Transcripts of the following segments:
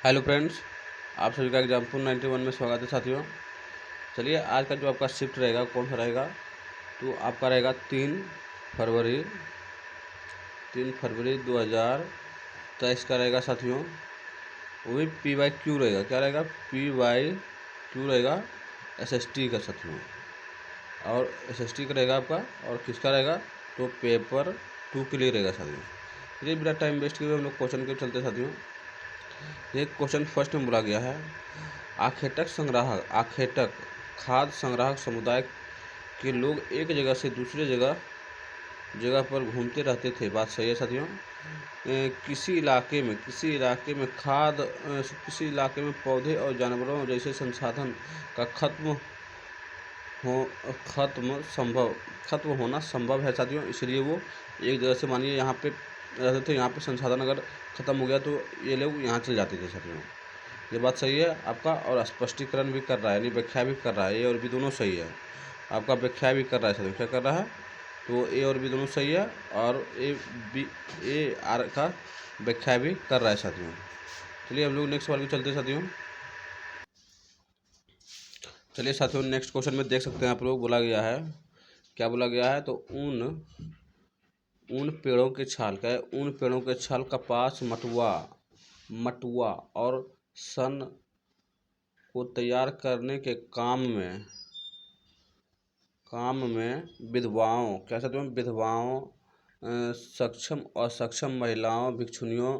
Hello friends, आप सभी का एग्जाम्पल 91 में स्वागत है साथियों। चलिए आज का जो आपका शिफ्ट रहेगा कौन सा रहेगा, तो आपका रहेगा 3 फरवरी 2023 का रहेगा साथियों। वो भी PYQ रहेगा। क्या रहेगा? PYQ रहेगा SST का साथियों। और SST का रहेगा आपका, और किसका रहेगा तो पेपर 2 के लिए रहेगा साथियों। चलिए बिना टाइम वेस्ट किए हम लोग क्वेश्चन के चलते साथियों। ये क्वेश्चन फर्स्ट में बोला गया है, आखेटक खाद्य संग्राहक समुदाय के लोग एक जगह से दूसरे जगह पर घूमते रहते थे। बात सही है साथियों। किसी इलाके में किसी इलाके में पौधे और जानवरों जैसे संसाधन का खत्म होना संभव है साथियों। इसलिए वो एक जगह से, मानिए यहाँ पे रहते थे, यहाँ पे संसाधन अगर ख़त्म हो गया तो ये लोग यहाँ चले जाते थे साथियों। ये बात सही है आपका, और स्पष्टीकरण भी कर रहा है, यानी व्याख्या भी कर रहा है। ए और बी दोनों सही है। आपका व्याख्या भी कर रहा है साथियों। क्या कर रहा है? तो ए और बी दोनों सही है, और ए आर का व्याख्या भी कर रहा है साथियों। चलिए हम लोग नेक्स्ट सवाल को चलते हैं साथियों। चलिए साथियों, नेक्स्ट क्वेश्चन में देख सकते हैं आप लोग, बोला गया है, क्या बोला गया है, तो ऊन पेड़ों के छाल, क्या है? ऊन पेड़ों के छाल, कपास, मटुआ और सन को तैयार करने के काम में विधवाओं, क्या कहते हैं, विधवाओं, सक्षम और सक्षम महिलाओं, भिक्षुणियों,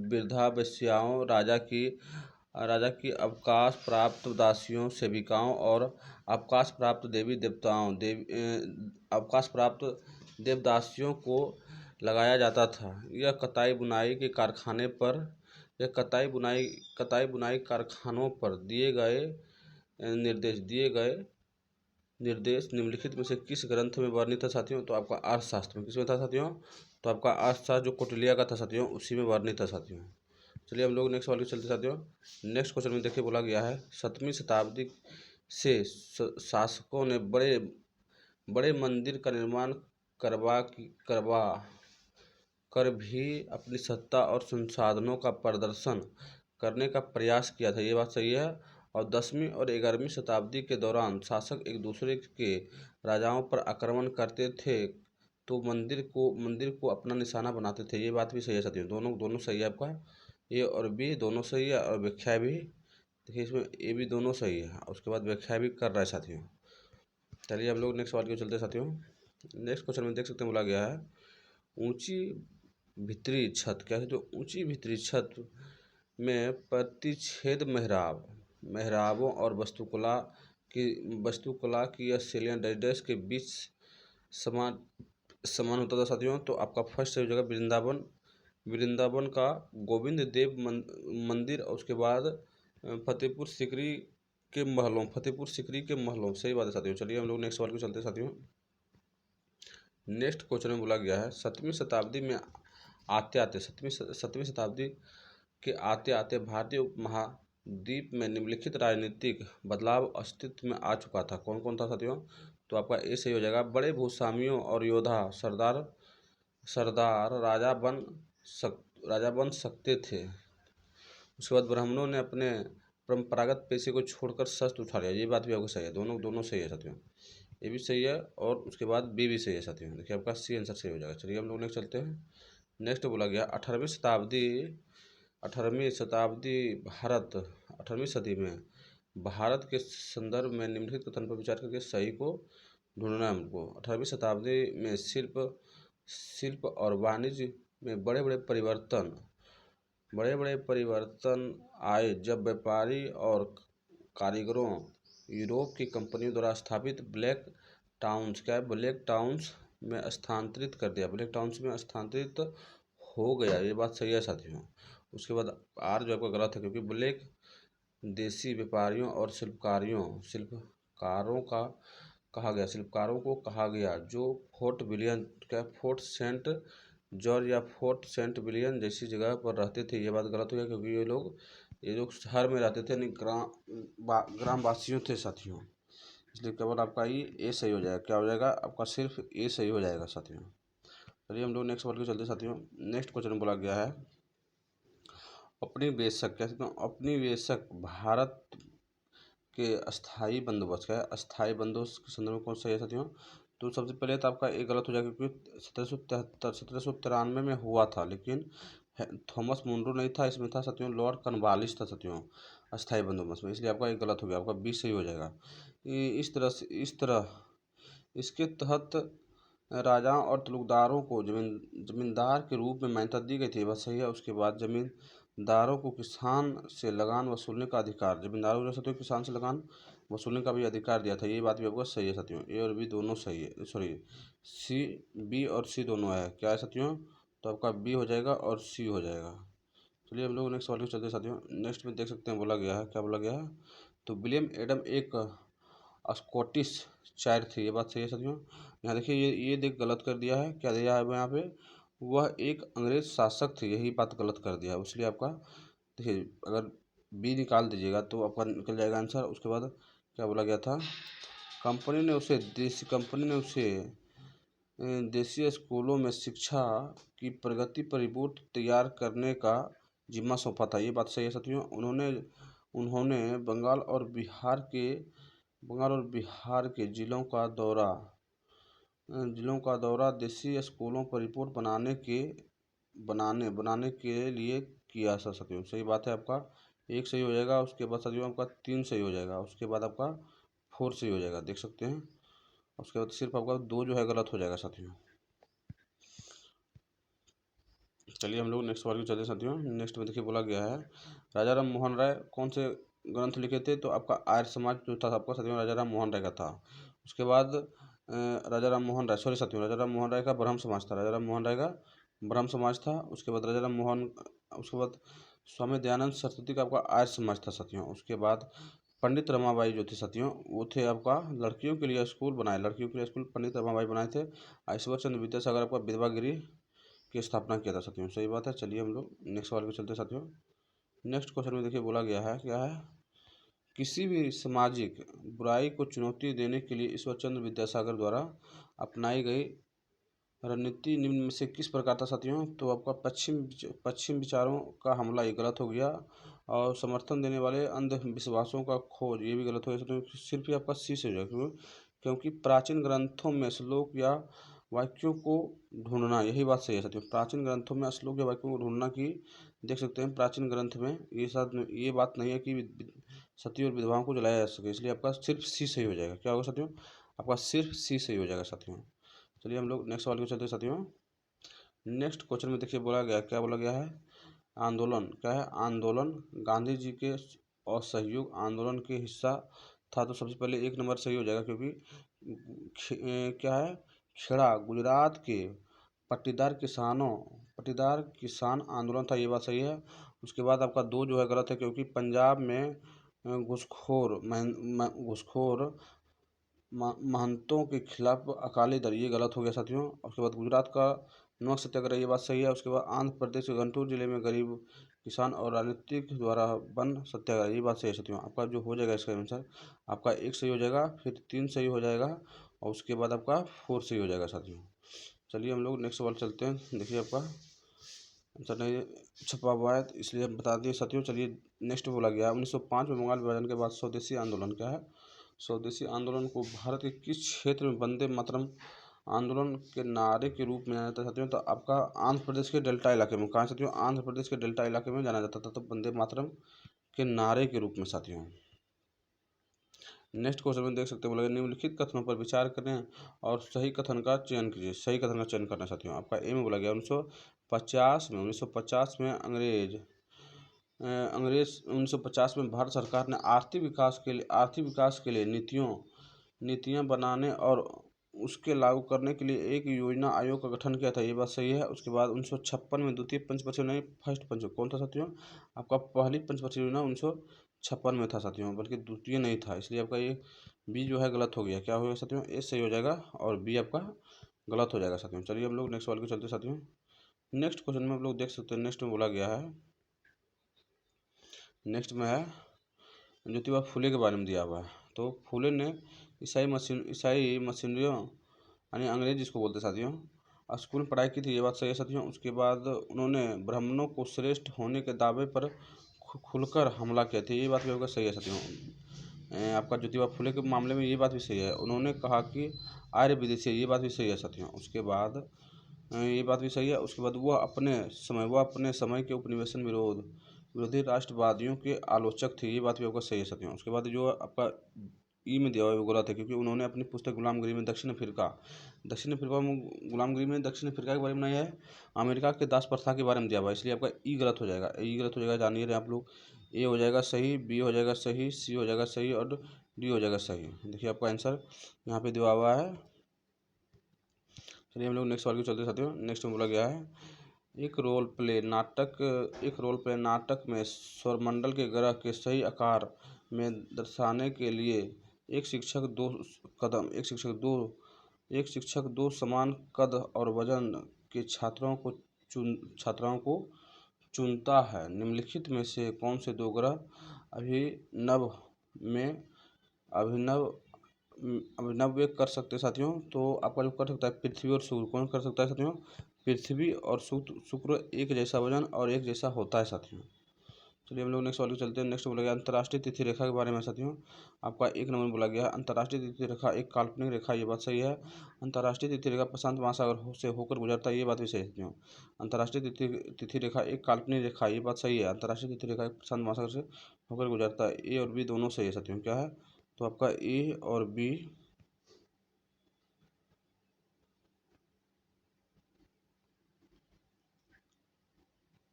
वृद्धा वेश्याओं, राजा की अवकाश प्राप्त दासियों, सेविकाओं और अवकाश प्राप्त अवकाश प्राप्त देवदासियों को लगाया जाता था। यह कताई बुनाई कारखानों पर दिए गए निर्देश निम्नलिखित में से किस ग्रंथ में वर्णित है साथियों? तो आपका अर्थशास्त्र में। किसमें था साथियों? तो आपका अर्थशास्त्र जो कौटिल्य का था साथियों, उसी में वर्णित है साथियों। चलिए हम लोग नेक्स्ट सवाल चलते साथियों। नेक्स्ट क्वेश्चन में देखिए, बोला गया है, 7वीं शताब्दी से शासकों ने बड़े मंदिर का निर्माण करवा कर भी अपनी सत्ता और संसाधनों का प्रदर्शन करने का प्रयास किया था। ये बात सही है। और 10वीं और 11वीं शताब्दी के दौरान शासक एक दूसरे के राजाओं पर आक्रमण करते थे तो मंदिर को अपना निशाना बनाते थे। ये बात भी सही है साथियों। दोनों सही है आपका, ए और बी दोनों सही है, और व्याख्या भी देखिए इसमें ए बी दोनों सही है, उसके बाद व्याख्या भी कर रहा है साथियों। चलिए हम लोग नेक्स्ट सवाल के चलते हैं साथियों। नेक्स्ट क्वेश्चन में देख सकते हैं, बोला गया है, ऊंची भीतरी छत, क्या है, तो ऊंची भीतरी छत में प्रतिच्छेद मेहराबों और वास्तुकला की यह शैलियाँ डैश के बीच समान होता था साथियों। तो आपका फर्स्ट सही जगह वृंदावन का गोविंद देव मंदिर, और उसके बाद फतेहपुर सीकरी के महलों। सही बात है साथियों। चलिए हम लोग नेक्स्ट सवाल को चलते हैं साथियों। नेक्स्ट क्वेश्चन में बोला गया है, 7वीं शताब्दी के आते आते भारतीय उपमहाद्वीप में निम्नलिखित राजनीतिक बदलाव अस्तित्व में आ चुका था। कौन कौन था साथियों? तो आपका ए सही हो जाएगा। बड़े भूस्वामियों और योद्धा सरदार राजा बन सकते थे। उसके बाद ब्राह्मणों ने अपने परंपरागत पेशे को छोड़कर शस्त्र उठा लिया। ये बात भी आपको सही है। दोनों सही है साथियों। ये भी सही है, और उसके बाद बी भी सही है साथियों। देखिए आपका सी आंसर सही हो जाएगा। चलिए हम लोग नेक्स्ट चलते हैं। नेक्स्ट बोला गया, 18वीं सदी में भारत के संदर्भ में निम्नलिखित कथन पर विचार करके सही को ढूंढना है हमको। 18वीं शताब्दी में शिल्प और वाणिज्य में बड़े बड़े परिवर्तन आए, जब व्यापारी और कारीगरों यूरोप की कंपनियों द्वारा स्थापित ब्लैक टाउन्स में स्थानांतरित हो गया। ये बात सही है साथियों। उसके बाद आर जो आपका गलत है, क्योंकि ब्लैक देसी व्यापारियों और शिल्पकारों को कहा गया जो फोर्ट सेंट जॉर्ज या फोर्ट सेंट विलियम जैसी जगह पर रहते थे। ये बात गलत हो गया, क्योंकि ये लोग शहर में रहते थे, यानी ग्रामवासियों थे साथियों। इसलिए केवल आपका ये सही हो जाएगा। क्या हो जाएगा आपका? सिर्फ ए सही हो जाएगा साथियों। चलिए हम लोग नेक्स्ट सवाल को चलते साथियों। नेक्स्ट क्वेश्चन में बोला गया है, औपनिवेशक कह सकते हैं, औपनिवेशक भारत के अस्थाई बंदोबस्त का है। अस्थाई बंदोबस्त के संदर्भ में कौन सा है साथियों? तो सबसे पहले तो आपका एक गलत हो जाएगा, क्योंकि 1793 में हुआ था, लेकिन थॉमस मुनरो नहीं था, इसमें था साथियों लॉर्ड कॉर्नवालिस था साथियों अस्थाई बंदोबस्त में, इसलिए आपका एक गलत हो गया, आपका 20 सही हो जाएगा। इस तरह इसके तहत राजाओं और तुलुकदारों को जमींदार के रूप में मान्यता दी गई थी, बस सही है। उसके बाद जमींदारों को किसान से लगान वसूलने का अधिकार, जमींदारों को साथियों किसान से लगान वसूलने का भी अधिकार दिया था, ये बात भी आपका सही है साथियों। ए और बी दोनों सही है, सॉरी सी, बी और सी दोनों है, क्या है साथियों? तो आपका बी हो जाएगा और सी हो जाएगा। चलिए हम लोग नेक्स्ट सवाल को चलते हैं साथियों। नेक्स्ट में देख सकते हैं बोला गया है, क्या बोला गया है? तो विलियम एडम एक स्कॉटिश शायर थे, ये बात सही है साथियों। यहाँ देखिए ये देख गलत कर दिया है, क्या दिया है यहाँ पे? वह एक अंग्रेज शासक थे, यही बात गलत कर दिया है, इसलिए आपका देखिए अगर बी निकाल दीजिएगा तो आपका निकल जाएगा आंसर। उसके बाद क्या बोला गया था? कंपनी ने उसे देसी स्कूलों में शिक्षा की प्रगति पर रिपोर्ट तैयार करने का जिम्मा सौंपा था, ये बात सही है साथियों। उन्होंने बंगाल और बिहार के जिलों का दौरा देसी स्कूलों पर रिपोर्ट बनाने के लिए किया साथियों, सही बात है। आपका एक सही हो जाएगा, उसके बाद साथियों आपका 3 सही हो जाएगा, उसके बाद आपका 4 सही हो जाएगा, देख सकते हैं। उसके बाद सिर्फ आपका 2 जो है गलत हो जाएगा साथियों। चलिए हम लोग नेक्स्ट सवाल को चलते हैं साथियों। नेक्स्ट में देखिए बोला गया है, राजा राम मोहन राय कौन से ग्रंथ लिखे थे? तो आपका आर्य समाज जो था आपका साथियों राजा राम मोहन राय का था। उसके बाद राजा राम मोहन राय सॉरी साथियों राजा राम मोहन राय का ब्रह्म समाज था, राजा राम मोहन राय का ब्रह्म समाज था। उसके बाद उसके बाद स्वामी दयानंद सरस्वती का आपका आर्य समाज था साथियों। उसके बाद पंडित रमाबाई जो थे साथियों, वो थे आपका लड़कियों के लिए स्कूल पंडित रमाबाई बनाए थे। ईश्वर चंद्र विद्यासागर आपका विधवा गृह की स्थापना किया था साथियों, सही बात है। चलिए हम लोग नेक्स्ट सवाल पे चलते हैं साथियों। नेक्स्ट क्वेश्चन में देखिए बोला गया है, क्या है? किसी भी सामाजिक बुराई को चुनौती देने के लिए ईश्वरचंद्र विद्यासागर द्वारा अपनाई गई रणनीति निम्न में से किस प्रकार था साथियों? तो आपका पश्चिम विचारों का हमला, ये गलत हो गया। और समर्थन देने वाले अंधविश्वासों का खोज, ये भी गलत हो गया साथियों। सिर्फ ही आपका सी से हो जाएगा, क्योंकि प्राचीन ग्रंथों में श्लोक या वाक्यों को ढूंढना, यही बात सही है साथियों। प्राचीन ग्रंथों में श्लोक या वाक्यों को ढूंढना की देख सकते हैं प्राचीन ग्रंथ में ये बात नहीं है कि सती और विधवाओं को जलाया जा सके, इसलिए आपका सिर्फ सी सही हो जाएगा। क्या होगा साथियों? आपका सिर्फ सी सही हो जाएगा साथियों। चलिए हम लोग नेक्स्ट सवाल को चलते हैं साथियों। नेक्स्ट क्वेश्चन में देखिए बोला गया, क्या बोला गया है? आंदोलन, क्या है? आंदोलन गांधी जी के असहयोग आंदोलन के हिस्सा था, तो सबसे पहले 1 नंबर सही हो जाएगा, क्योंकि क्या है? खेड़ा गुजरात के पट्टीदार किसान आंदोलन था, ये बात सही है। उसके बाद आपका 2 जो है गलत है, क्योंकि पंजाब में घुसखोर महंतों के खिलाफ अकाली दल, ये गलत हो गया साथियों। उसके बाद गुजरात का नमक सत्याग्रह, ये बात सही है। उसके बाद आंध्र प्रदेश के गुंटूर जिले में गरीब किसान और राजनीतिक द्वारा वन सत्याग्रह, ये बात सही है साथियों। आपका जो हो जाएगा इसका आंसर आपका 1 सही हो जाएगा, फिर 3 सही हो जाएगा, और उसके बाद आपका 4 सही हो जाएगा साथियों। चलिए हम लोग नेक्स्ट सवाल चलते हैं। देखिए आपका आंसर नहीं छपा हुआ है, इसलिए हम बता दिए साथियों। चलिए नेक्स्ट बोला गया 1905 में बंगाल विभाजन के बाद स्वदेशी आंदोलन, क्या है? स्वदेशी आंदोलन को भारत के किस क्षेत्र में वंदे मातरम आंदोलन के नारे के रूप में जाना जाता है साथियों? तो आपका आंध्र प्रदेश के डेल्टा इलाके में, कहाँ साथियों? आंध्र प्रदेश के डेल्टा इलाके में जाना जाता था, तो वंदे मातरम के नारे के रूप में साथियों। नेक्स्ट क्वेश्चन में देख सकते हैं, बोला निम्नलिखित कथनों पर विचार करें और सही कथन का चयन कीजिए। सही कथन का चयन करना साथियों। आपका ए में बोला गया 1950 में अंग्रेज 1950 में भारत सरकार ने आर्थिक विकास के लिए नीतियाँ बनाने और उसके लागू करने के लिए एक योजना आयोग का गठन किया था, ये बात सही है। उसके बाद 1956 में द्वितीय पंचवर्षीय नहीं फर्स्ट पंच कौन था साथियों? आपका पहली पंचवर्षीय योजना 1956 में था साथियों, बल्कि द्वितीय नहीं था, इसलिए आपका ये बी जो है गलत हो गया। क्या होगा साथियों? ए सही हो जाएगा और बी आपका गलत हो जाएगा साथियों। चलिए हम लोग नेक्स्ट सवाल को चलते साथियों। नेक्स्ट क्वेश्चन में हम लोग देख सकते हैं, नेक्स्ट में बोला गया है, नेक्स्ट में है ज्योतिबा फुले के बारे में दिया हुआ है। तो फुले ने ईसाई मशीनरियों यानी अंग्रेज जिसको बोलते साथियों, स्कूल में पढ़ाई की थी, ये बात सही है साथियों। उसके बाद उन्होंने ब्राह्मणों को श्रेष्ठ होने के दावे पर खुलकर हमला किया था, ये बात भी आपका सही है साथियों। आपका ज्योतिबा फुले के मामले में ये बात भी सही है, उन्होंने कहा कि आर्य विदेशी, ये बात भी सही है साथियों। उसके बाद ये बात भी सही है। उसके बाद वह अपने समय के उपनिवेशन विरोधी राष्ट्रवादियों के आलोचक थे, ये बात भी आपका सही है साथियों। उसके बाद जो आपका ई में दिया हुआ है वो गलत है, क्योंकि उन्होंने अपनी पुस्तक गुलामगिरी में दक्षिण अफ्रीका में गुलामगिरी में दक्षिण अफ्रीका के बारे में नहीं है, अमेरिका के दास प्रथा के बारे में दिया हुआ है, इसलिए आपका ई गलत हो जाएगा। ई गलत हो जाएगा, जानिए रहे आप लोग। ए हो जाएगा सही, बी हो जाएगा सही, सी हो जाएगा सही और डी हो जाएगा सही। देखिए आपका आंसर यहाँ पे दिया हुआ है। चलिए हम लोग नेक्स्ट सवाल की चलते साथियों। नेक्स्ट में बोला गया है, एक रोल प्ले नाटक में स्वरमंडल के ग्रह के सही आकार में दर्शाने के लिए एक शिक्षक दो समान कद और वजन के छात्राओं को चुनता है। निम्नलिखित में से कौन से दो ग्रह अभिनव वे कर सकते हैं साथियों? तो आपका जो कर सकता है पृथ्वी और शुक्र। कौन कर सकता है साथियों? पृथ्वी और शुक्र एक जैसा वजन और एक जैसा होता है साथियों। चलिए हम लोग नेक्स्ट वाले चलते हैं। नेक्स्ट बोला गया अंतर्राष्ट्रीय तिथि रेखा के बारे में साथियों। आपका एक नंबर बोला गया है अंतर्राष्ट्रीय तिथि रेखा एक काल्पनिक रेखा, ये बात सही है। अंतर्राष्ट्रीय तिथि रेखा प्रशांत महासागर से होकर गुजरता है, ये बात भी सही है साथियों। अंतर्राष्ट्रीय तिथि रेखा एक काल्पनिक रेखा, ये बात सही है। अंतर्राष्ट्रीय तिथि रेखा प्रशांत महासागर से होकर गुजरता है। ए और बी दोनों सही है साथियों। क्या है? तो आपका ए और बी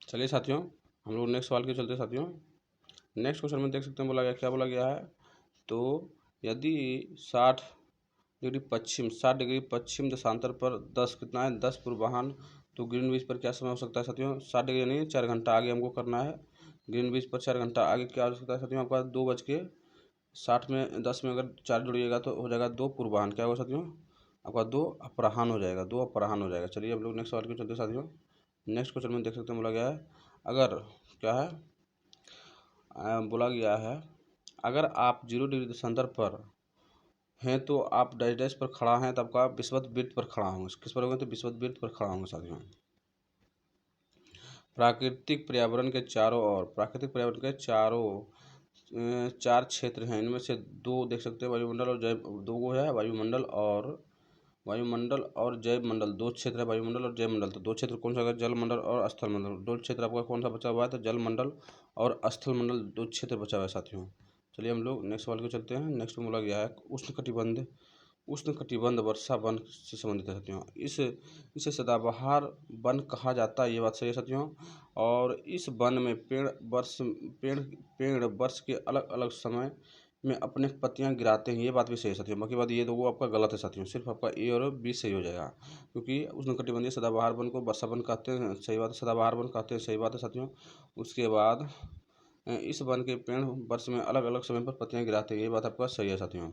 चलिए साथियों हम लोग नेक्स्ट सवाल के चलते साथियों। नेक्स्ट क्वेश्चन में देख सकते हैं बोला गया, क्या बोला गया है? तो यदि 60 डिग्री पश्चिम देशांतर पर 10 कितना है 10 पूर्वाह्न, तो ग्रीनविच पर क्या समय हो सकता है साथियों? 60 डिग्री नहीं, 4 घंटा आगे हमको करना है। ग्रीनविच पर 4 घंटा आगे क्या हो सकता है साथियों? आपका 2:60 में 10 में अगर 4 जुड़िएगा तो हो जाएगा 2 पूर्वाह्न। क्या होगा साथियों? आपका 2 अपराह्न हो जाएगा, 2 अपराह्न हो जाएगा। चलिए हम लोग नेक्स्ट सवाल के चलते साथियों। नेक्स्ट क्वेश्चन में देख सकते हैं बोला गया है, अगर क्या है बोला गया है अगर आप 0 डिग्री देशांतर पर हैं तो आप डैश पर खड़ा हैं, तो आपका विषुवत वृत्त पर खड़ा होंगे। किस पर होंगे? तो विषुवत वृत्त पर खड़ा होंगे साथियों। प्राकृतिक पर्यावरण के चारों 4 क्षेत्र हैं, इनमें से 2 देख सकते हैं वायुमंडल और जैव, 2 है वायुमंडल और जैव मंडल, 2 क्षेत्र है वायुमंडल और जैव मंडल। तो 2 क्षेत्र कौन सा है? जल मंडल और स्थल मंडल। 2 क्षेत्र आपका कौन सा बचा हुआ है? तो जल मंडल और स्थल मंडल 2 क्षेत्र बचा हुआ है साथियों। चलिए हम लोग नेक्स्ट सवाल को चलते हैं। नेक्स्ट में बोला गया है उष्णकटिबंध वर्षा वन से संबंधित है साथियों। इसे सदाबहार वन कहा जाता है, ये बात सही है साथियों। और इस वन में पेड़ वर्ष के अलग अलग समय में अपने पत्तियां गिराते हैं, ये बात भी सही है साथियों। बाकी बात ये दो आपका गलत है साथियों, सिर्फ आपका ए और बी सही हो जाएगा, क्योंकि उष्णकटिबंधीय सदाबहार वन को वर्षा वन कहते हैं, सही बात है। सदाबहार वन कहते हैं, सही बात है साथियों। उसके बाद इस वन के पेड़ वर्ष में अलग अलग समय पर पत्तियां गिराते हैं, ये बात आपका सही है साथियों।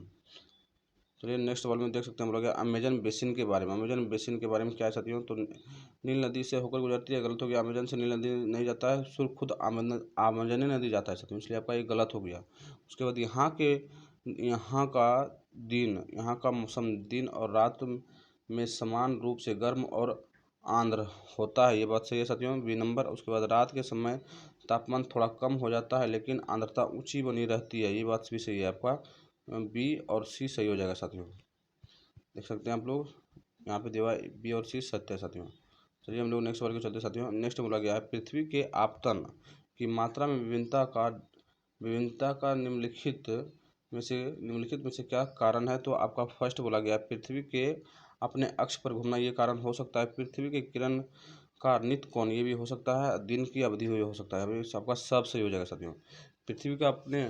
चलिए नेक्स्ट सवाल में देख सकते हैं हम लोग अमेजन बेसिन के बारे में। अमेजन बेसिन के बारे में क्या है साथियों? तो नील नदी से होकर गुजरती है, गलत हो गया। अमेजन से नील नदी नहीं जाता है, सिर्फ खुद अमेजनी नदी जाता है साथियों, इसलिए आपका ये गलत हो गया। उसके बाद यहाँ का मौसम दिन और रात में समान रूप से गर्म और आर्द्र होता है, ये बात सही है साथियों, बी नंबर। उसके बाद रात के समय तापमान थोड़ा कम हो जाता है लेकिन आर्द्रता ऊंची बनी रहती है, ये बात भी सही है आपका, बी और सी सही हो जाएगा साथियों। देख सकते हैं आप लोग यहाँ पे दिया बी और सी सत्य है साथियों। चलिए हम लोग नेक्स्ट सवाल के चलते साथियों। नेक्स्ट बोला गया है पृथ्वी के आपतन की मात्रा में विभिन्नता का निम्नलिखित में से क्या कारण है? तो आपका फर्स्ट बोला गया है पृथ्वी के अपने अक्ष पर घूमना, ये कारण हो सकता है। पृथ्वी के किरण का नित्य कोण, ये भी हो सकता है। दिन की अवधि हो सकता है, अभी सबका सब सही हो जाएगा साथियों। पृथ्वी का अपने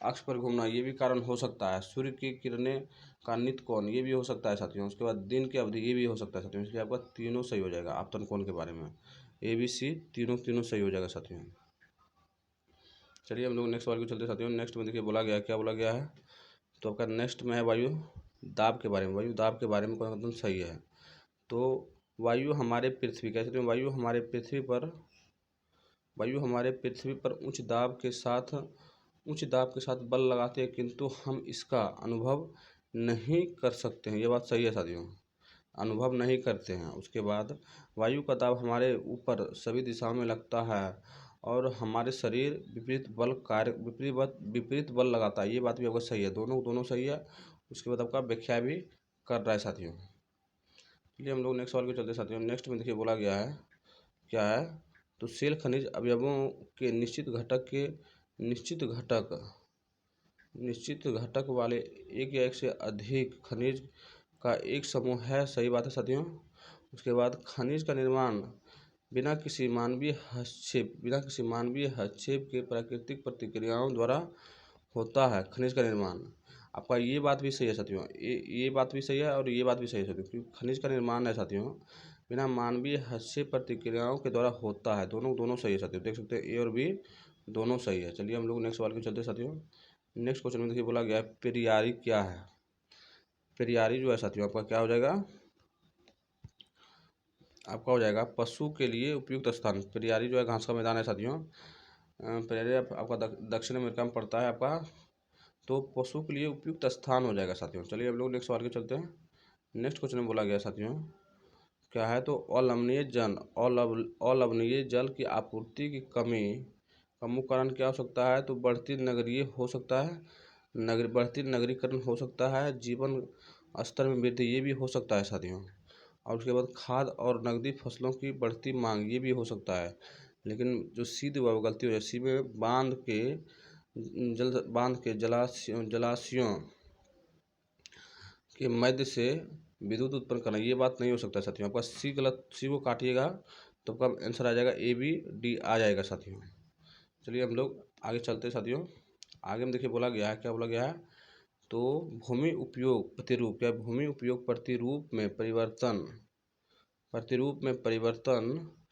अक्ष पर घूमना, ये भी कारण हो सकता है। सूर्य की किरणें का नित्य कोण, ये भी हो सकता है साथियों। उसके बाद दिन की अवधि, ये भी हो सकता है साथियों, इसलिए आपका तीनों सही हो जाएगा आपतन कोण के बारे में, ए बी सी तीनों सही हो जाएगा साथियों। चलिए हम लोग नेक्स्ट सवाल को चलते साथियों। नेक्स्ट में देखिए बोला गया है, क्या बोला गया है? तो आपका नेक्स्ट में है वायु दाब के बारे में। वायु दाब के बारे में कौन सही है? तो वायु हमारे पृथ्वी पर उच्च दाब के साथ बल लगाते हैं, किंतु हम इसका अनुभव नहीं कर सकते हैं, ये बात सही है साथियों। अनुभव नहीं करते हैं। उसके बाद वायु का दाब हमारे ऊपर सभी दिशाओं में लगता है और हमारे शरीर विपरीत बल लगाता है। ये बात भी आपका सही है, दोनों दोनों सही है। उसके बाद आपका व्याख्या भी कर रहा है साथियों। चलिए हम लोग नेक्स्ट सवाल को चलते साथियों। नेक्स्ट में देखिए बोला गया है क्या है, तो सेल खनिज अवयवों के निश्चित घटक वाले एक या एक से अधिक खनिज का एक समूह है। सही बात है साथियों। उसके बाद खनिज का निर्माण बिना किसी मानवीय हस्तक्षेप के प्राकृतिक प्रतिक्रियाओं द्वारा होता है। खनिज का निर्माण, आपका ये बात भी सही है साथियों। ये बात भी सही है और ये बात भी सही है साथियों, क्योंकि खनिज का निर्माण है साथियों बिना मानवीय हस्तक्षेप प्रतिक्रियाओं के द्वारा होता है। दोनों दोनों सही है साथियों, देख सकते हैं ए और बी दोनों सही है। चलिए हम लोग नेक्स्ट सवाल को चलते साथियों। नेक्स्ट क्वेश्चन में देखिए बोला गया है पेरियारी क्या है। पेरियारी जो है साथियों आपका क्या हो जाएगा, आपका हो जाएगा पशु के लिए उपयुक्त स्थान। पेरियारी जो है घास का मैदान है साथियों। पेरियारी आपका दक्षिण अमेरिका में पड़ता है आपका, तो पशु के लिए उपयुक्त स्थान हो जाएगा साथियों। चलिए हम लोग नेक्स्ट सवाल के चलते हैं। नेक्स्ट क्वेश्चन में बोला गया साथियों क्या है, तो अलवणीय जल की आपूर्ति की कमी का मुख्य कारण क्या हो सकता है, तो बढ़ती नगरीकरण हो सकता है, जीवन स्तर में वृद्धि ये भी हो सकता है साथियों। और उसके बाद खाद्य और नकदी फसलों की बढ़ती मांग ये भी हो सकता है। लेकिन जो सीधी व गलती हो जाए, सी में बांध के जलाशयों के मध्य से विद्युत उत्पन्न करना ये बात नहीं हो सकता साथियों। आपका सी को काटिएगा तो आपका आंसर आ जाएगा ए बी डी आ जाएगा साथियों। चलिए हम लोग आगे चलते हैं साथियों। आगे में देखिए बोला गया है क्या बोला गया है, तो भूमि उपयोग प्रतिरूप में परिवर्तन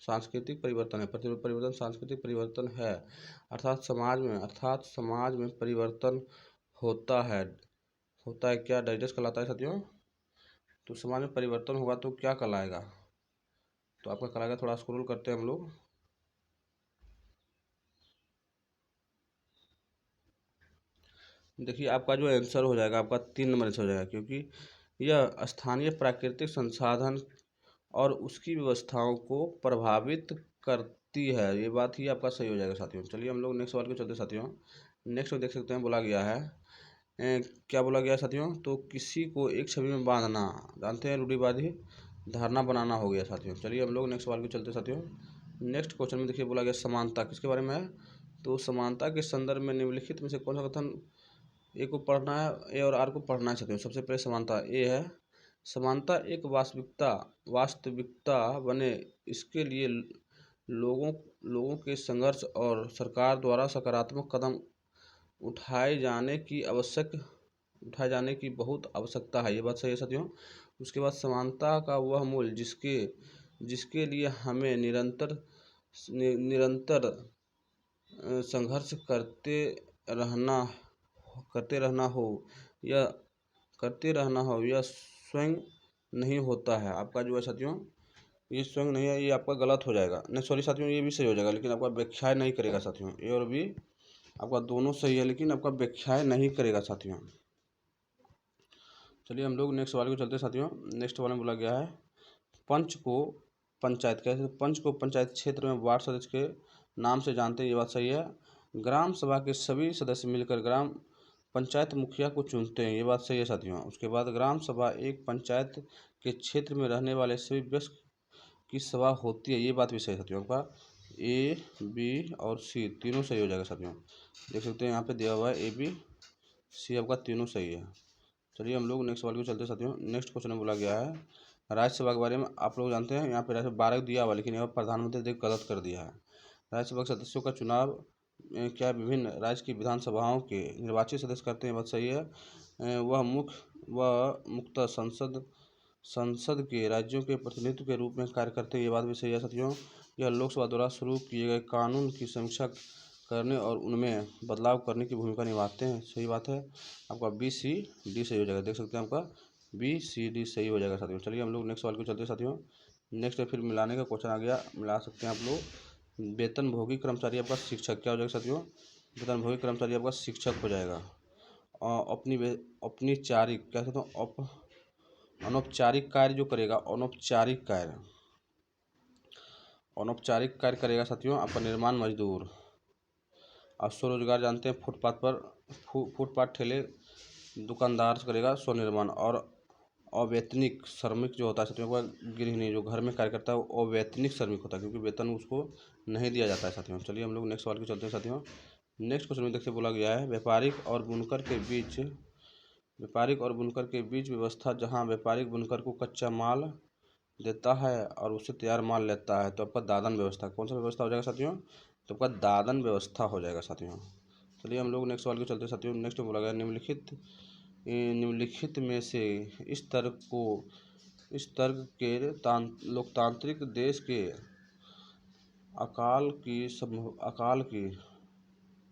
सांस्कृतिक परिवर्तन है। प्रतिरूप परिवर्तन सांस्कृतिक परिवर्तन है, अर्थात समाज में परिवर्तन होता है क्या डाइजेस्ट कहलाता है साथियों। तो समाज में परिवर्तन होगा तो क्या कहलाएगा, तो आपका कहलाएगा, थोड़ा स्क्रॉल करते हैं हम लोग। देखिए आपका जो आंसर हो जाएगा आपका 3 नंबर से हो जाएगा, क्योंकि यह स्थानीय प्राकृतिक संसाधन और उसकी व्यवस्थाओं को प्रभावित करती है। ये बात ही आपका सही हो जाएगा साथियों। चलिए हम लोग नेक्स्ट सवाल को चलते साथियों। नेक्स्ट में देख सकते हैं बोला गया है क्या बोला गया है साथियों, तो किसी को एक छवि में बांधना, जानते हैं रूढ़िवादी धारणा बनाना हो गया साथियों। चलिए हम लोग नेक्स्ट सवाल को चलते साथियों। नेक्स्ट क्वेश्चन में देखिए बोला गया समानता किसके बारे में है, तो समानता के संदर्भ में निम्नलिखित में से कौन सा कथन ए को पढ़ना है, ए और आर को पढ़ना है साथियों। सबसे पहले समानता ए है, समानता एक वास्तविकता बने इसके लिए लोगों के संघर्ष और सरकार द्वारा सकारात्मक कदम उठाए जाने की बहुत आवश्यकता है। ये बात सही है साथियों। उसके बाद समानता का वह मूल्य जिसके लिए हमें निरंतर संघर्ष करते रहना हो यह स्वयं नहीं होता है। आपका जो है साथियों ये स्वयं नहीं है, ये आपका गलत हो जाएगा। नहीं सॉरी साथियों, ये भी सही हो जाएगा, लेकिन आपका व्याख्या नहीं करेगा साथियों। ए और बी आपका दोनों सही है, लेकिन आपका व्याख्या नहीं करेगा साथियों। चलिए हम लोग नेक्स्ट सवाल को चलते साथियों। नेक्स्ट सवाल में बोला गया है पंच को पंचायत क्षेत्र में वार्ड सदस्य के नाम से जानते हैं। ये बात सही है। ग्राम सभा के सभी सदस्य मिलकर ग्राम पंचायत मुखिया को चुनते हैं। ये बात सही है साथियों। उसके बाद ग्राम सभा एक पंचायत के क्षेत्र में रहने वाले सभी व्यक्ति की सभा होती है। ये बात भी सही है साथियों। आपका ए बी और सी तीनों सही हो जाएगा साथियों। देख सकते हैं यहाँ पे दिया हुआ है ए बी सी, आपका तीनों सही है। चलिए हम लोग नेक्स्ट सवाल को चलते साथियों। नेक्स्ट क्वेश्चन में बोला गया है राज्यसभा के बारे में। आप लोग जानते हैं यहाँ पे राज्यसभा 12 दिया हुआ, लेकिन यहाँ प्रधानमंत्री देख गलत कर दिया है। राज्यसभा के सदस्यों का चुनाव क्या विभिन्न राज्य की विधानसभाओं के निर्वाचित सदस्य करते हैं। बात सही है। वह मुख्यतः संसद के राज्यों के प्रतिनिधित्व के रूप में कार्य करते हैं। ये बात भी सही है साथियों। यह लोकसभा द्वारा शुरू किए गए कानून की समीक्षा करने और उनमें बदलाव करने की भूमिका निभाते हैं। सही बात है। आपका बी सी डी सही हो जाएगा। देख सकते हैं आपका बी सी डी सही हो जाएगा साथियों। चलिए हम लोग नेक्स्ट सवाल को चलते हैं साथियों। नेक्स्ट फिर मिलाने का क्वेश्चन आ गया, मिला सकते हैं आप लोग। वेतनभोगी कर्मचारी आपका शिक्षक क्या हो जाएगा साथियों, वेतनभोगी कर्मचारी आपका शिक्षक हो जाएगा। और अपनी चारिक क्या कहते हैं अनौपचारिक कार्य जो करेगा, अनौपचारिक कार्य करेगा साथियों आपका निर्माण मजदूर। अब स्वरोजगार जानते हैं, फुटपाथ ठेले दुकानदार करेगा स्वनिर्माण। और अवैतनिक श्रमिक जो होता है साथियों का, गृहिणी जो घर में कार्य करता है वो अवैतनिक श्रमिक होता है, क्योंकि वेतन उसको नहीं दिया जाता है साथियों। चलिए हम लोग नेक्स्ट सवाल के चलते हैं साथियों। नेक्स्ट क्वेश्चन में देखिए बोला गया है, व्यापारिक और बुनकर के बीच व्यवस्था, जहाँ व्यापारिक बुनकर को कच्चा माल देता है और उससे तैयार माल लेता है, तो आपका दादन व्यवस्था। कौन सा व्यवस्था हो जाएगा साथियों? तो आपका दादन व्यवस्था हो जाएगा साथियों। चलिए हम लोग नेक्स्ट सवाल के चलते हैं साथियों। नेक्स्ट बोला गया, निम्नलिखित में से इस तर्क के लोकतांत्रिक देश के अकाल की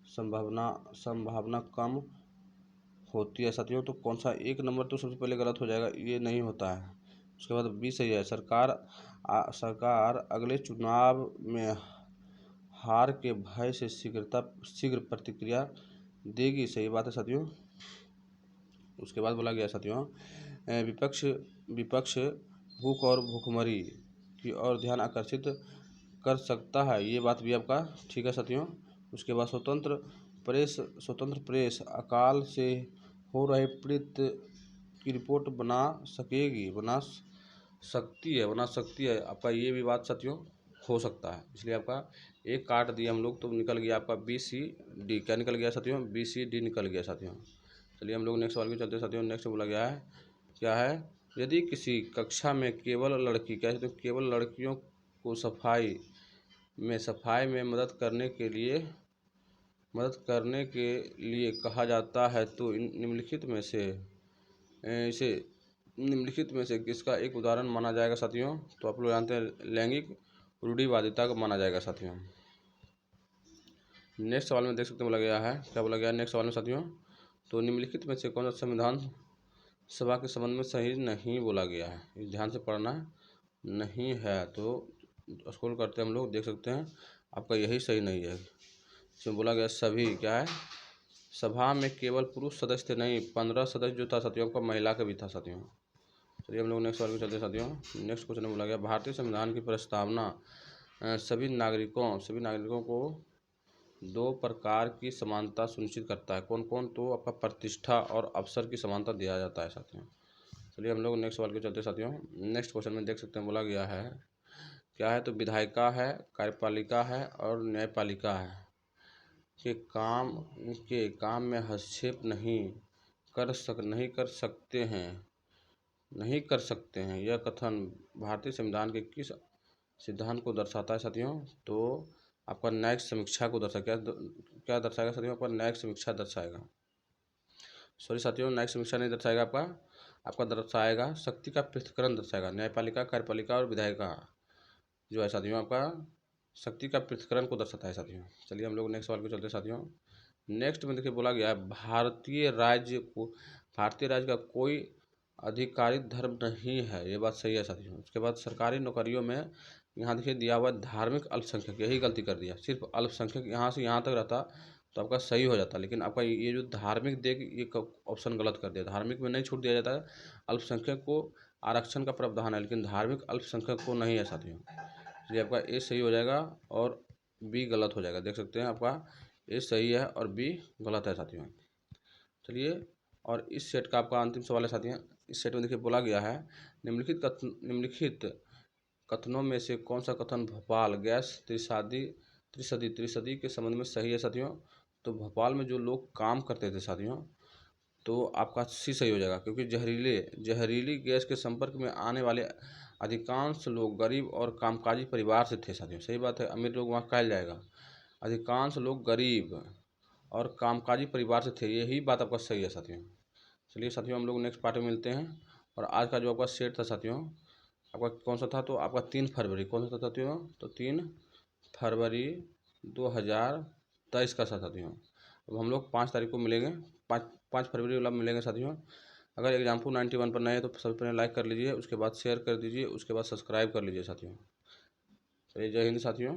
संभावना कम होती है साथियों। तो कौन सा? 1 नंबर तो सबसे पहले गलत हो जाएगा, ये नहीं होता है। उसके बाद बी सही है, सरकार अगले चुनाव में हार के भय से शीघ्र प्रतिक्रिया देगी। सही बात है साथियों। उसके बाद बोला गया साथियों, विपक्ष भूख और भूखमरी की ओर ध्यान आकर्षित कर सकता है। ये बात भी आपका ठीक है साथियों। उसके बाद स्वतंत्र प्रेस अकाल से हो रहे मृत्यु की रिपोर्ट बना सकती है आपका। ये भी बात साथियों हो सकता है, इसलिए आपका एक काट दिया हम लोग, तो निकल गया आपका बी सी डी। क्या निकल गया साथियों? बी सी डी निकल गया साथियों। चलिए हम लोग नेक्स्ट सवाल में चलते हैं साथियों। नेक्स्ट बोला गया है, क्या है? यदि किसी कक्षा में केवल लड़कियों को सफाई में मदद करने के लिए कहा जाता है, तो निम्नलिखित में से किसका एक उदाहरण माना जाएगा साथियों? तो आप लोग जानते हैं, लैंगिक रूढ़िवादिता को माना जाएगा साथियों। नेक्स्ट सवाल में देख सकते हैं बोला गया है, क्या बोला गया है नेक्स्ट सवाल में साथियों? तो निम्नलिखित में से कौन सा संविधान सभा के संबंध में सही नहीं बोला गया है? इस ध्यान से पढ़ना नहीं है, तो स्क्रॉल करते हैं हम लोग, देख सकते हैं आपका यही सही नहीं है। इसमें बोला गया सभी, क्या है? सभा में केवल पुरुष सदस्य थे नहीं, 15 सदस्य जो था साथियों का महिला का भी था साथियों। चलिए हम लोग नेक्स्ट सवाल में चलते हैं साथियों। नेक्स्ट क्वेश्चन में बोला गया, भारतीय संविधान की प्रस्तावना सभी नागरिकों को 2 प्रकार की समानता सुनिश्चित करता है। कौन कौन? तो आपका प्रतिष्ठा और अवसर की समानता दिया जाता है साथियों। चलिए हम लोग नेक्स्ट सवाल के चलते साथियों। नेक्स्ट क्वेश्चन में देख सकते हैं बोला गया है, क्या है? तो विधायिका है, कार्यपालिका है और न्यायपालिका है के काम में हस्तक्षेप नहीं कर सकते हैं। यह कथन भारतीय संविधान के किस सिद्धांत को दर्शाता है साथियों? तो आपका न्यायिक समीक्षा को क्या दर्शाएगा साथियों? आपका न्यायिक समीक्षा दर्शाएगा। सॉरी साथियों, न्यायिक समीक्षा नहीं दर्शाएगा, आपका दर्शाएगा शक्ति का पृथक्करण दर्शाएगा। न्यायपालिका, कार्यपालिका और विधायिका जो है साथियों, आपका शक्ति का पृथक्करण को दर्शाता है साथियों। चलिए हम लोग नेक्स्ट सवाल को चलते साथियों। नेक्स्ट में देखिए बोला गया है, भारतीय राज्य का कोई आधिकारिक धर्म नहीं है। ये बात सही है साथियों। उसके बाद सरकारी नौकरियों में यहाँ देखिए दिया हुआ धार्मिक अल्पसंख्यक, यही गलती कर दिया, सिर्फ अल्पसंख्यक यहाँ से यहाँ तक रहता तो आपका सही हो जाता, लेकिन आपका ये जो धार्मिक दे ये ऑप्शन गलत कर दिया। धार्मिक में नहीं छूट दिया जाता है, अल्पसंख्यक को आरक्षण का प्रावधान है, लेकिन धार्मिक अल्पसंख्यक को नहीं है साथियों। इसलिए आपका ए सही हो जाएगा और बी गलत हो जाएगा। देख सकते हैं आपका ए सही है और बी गलत है साथियों। चलिए, और इस सेट का आपका अंतिम सवाल है साथियों। इस सेट में देखिए बोला गया है, निम्नलिखित कथनों में से कौन सा कथन भोपाल गैस त्रिसदी के संबंध में सही है साथियों? तो भोपाल में जो लोग काम करते थे साथियों, तो आपका सी सही हो जाएगा, क्योंकि जहरीली गैस के संपर्क में आने वाले अधिकांश लोग गरीब और कामकाजी परिवार से थे साथियों। सही बात है, अमीर लोग वहाँ कहा जाएगा। अधिकांश लोग गरीब और कामकाजी परिवार से थे, यही बात आपका सही है साथियों। चलिए साथियों, हम लोग नेक्स्ट पार्ट में मिलते हैं। और आज का जो आपका सेट था साथियों, आपका कौन सा था? तो आपका 3 फरवरी, कौन सा था साथियों? तो 3 फरवरी 2023 का था साथियों। अब हम लोग 5 तारीख को मिलेंगे, 5 फरवरी वाला मिलेंगे साथियों। अगर एग्जाम्पल 91 पर नए हैं तो सबसे पहले लाइक कर लीजिए, उसके बाद शेयर कर दीजिए, उसके बाद सब्सक्राइब कर लीजिए साथियों। चलिए, जय हिंद साथियों।